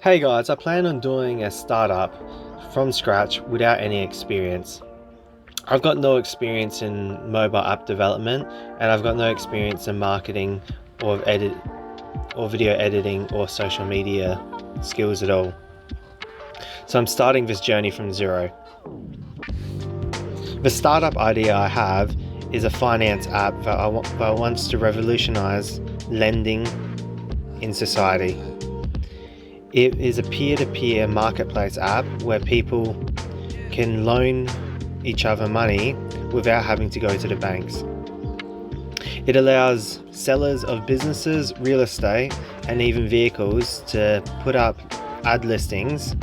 Hey guys, I plan on doing a startup from scratch without any experience. I've got no experience in mobile app development, and I've got no experience in marketing or video editing or social media skills at all. So I'm starting this journey from zero. The startup idea I have is a finance app that wants to revolutionize lending in society. It is a peer-to-peer marketplace app where people can loan each other money without having to go to the banks. It allows sellers of businesses, real estate, and even vehicles to put up ad listings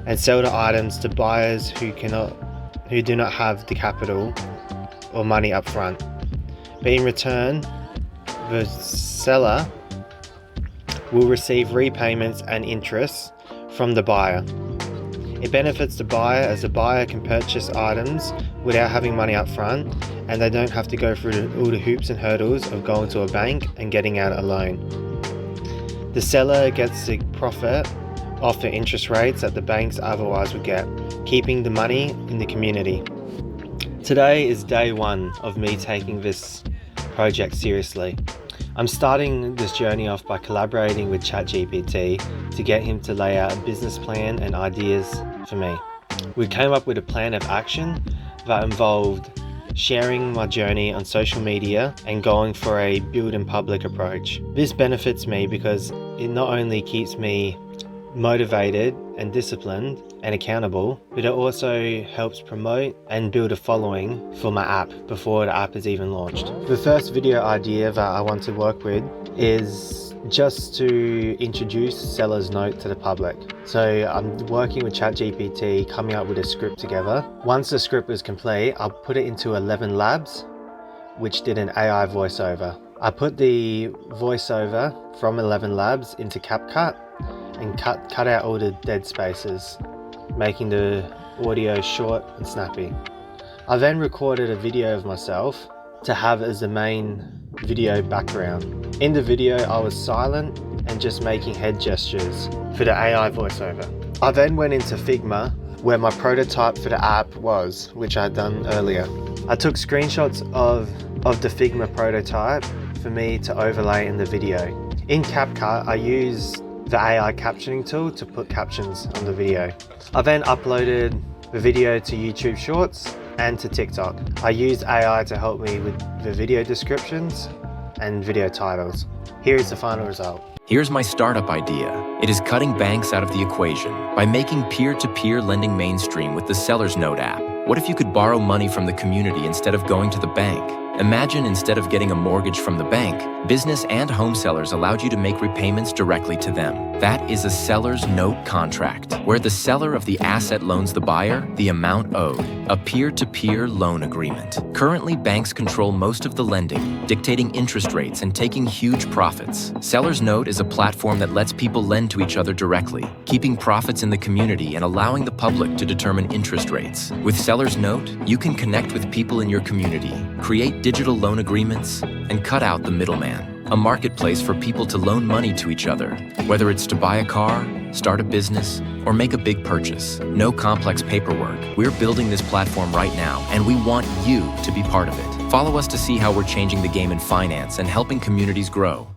and sell the items to buyers who do not have the capital or money up front. But in return, the seller will receive repayments and interest from the buyer. It benefits the buyer as the buyer can purchase items without having money up front, and they don't have to go through all the hoops and hurdles of going to a bank and getting out a loan. The seller gets the profit off the interest rates that the banks otherwise would get, keeping the money in the community. Today is day one of me taking this project seriously. I'm starting this journey off by collaborating with ChatGPT to get him to lay out a business plan and ideas for me. We came up with a plan of action that involved sharing my journey on social media and going for a build in public approach. This benefits me because it not only keeps me motivated and disciplined and accountable, but it also helps promote and build a following for my app before the app is even launched. The first video idea that I want to work with is just to introduce Seller's Note to the public. So I'm working with ChatGPT, coming up with a script together. Once the script is complete, I'll put it into 11 Labs, which did an AI voiceover. I put the voiceover from 11 Labs into CapCut and cut out all the dead spaces, making the audio short and snappy. I then recorded a video of myself to have as the main video background. In the video, I was silent and just making head gestures for the AI voiceover. I then went into Figma, where my prototype for the app was, which I had done earlier. I took screenshots of the Figma prototype for me to overlay in the video. In CapCut, I used the AI captioning tool to put captions on the video. I then uploaded the video to YouTube Shorts and to TikTok. I used AI to help me with the video descriptions and video titles. Here is the final result. Here's my startup idea. It is cutting banks out of the equation by making peer-to-peer lending mainstream with the Seller's Note app. What if you could borrow money from the community instead of going to the bank? Imagine instead of getting a mortgage from the bank, business and home sellers allowed you to make repayments directly to them. That is a Seller's Note contract, where the seller of the asset loans the buyer the amount owed, a peer-to-peer loan agreement. Currently, banks control most of the lending, dictating interest rates and taking huge profits. Seller's Note is a platform that lets people lend to each other directly, keeping profits in the community and allowing the public to determine interest rates. With Seller's Note, you can connect with people in your community, create digital loan agreements, and cut out the middleman. A marketplace for people to loan money to each other, whether it's to buy a car, start a business, or make a big purchase. No complex paperwork. We're building this platform right now, and we want you to be part of it. Follow us to see how we're changing the game in finance and helping communities grow.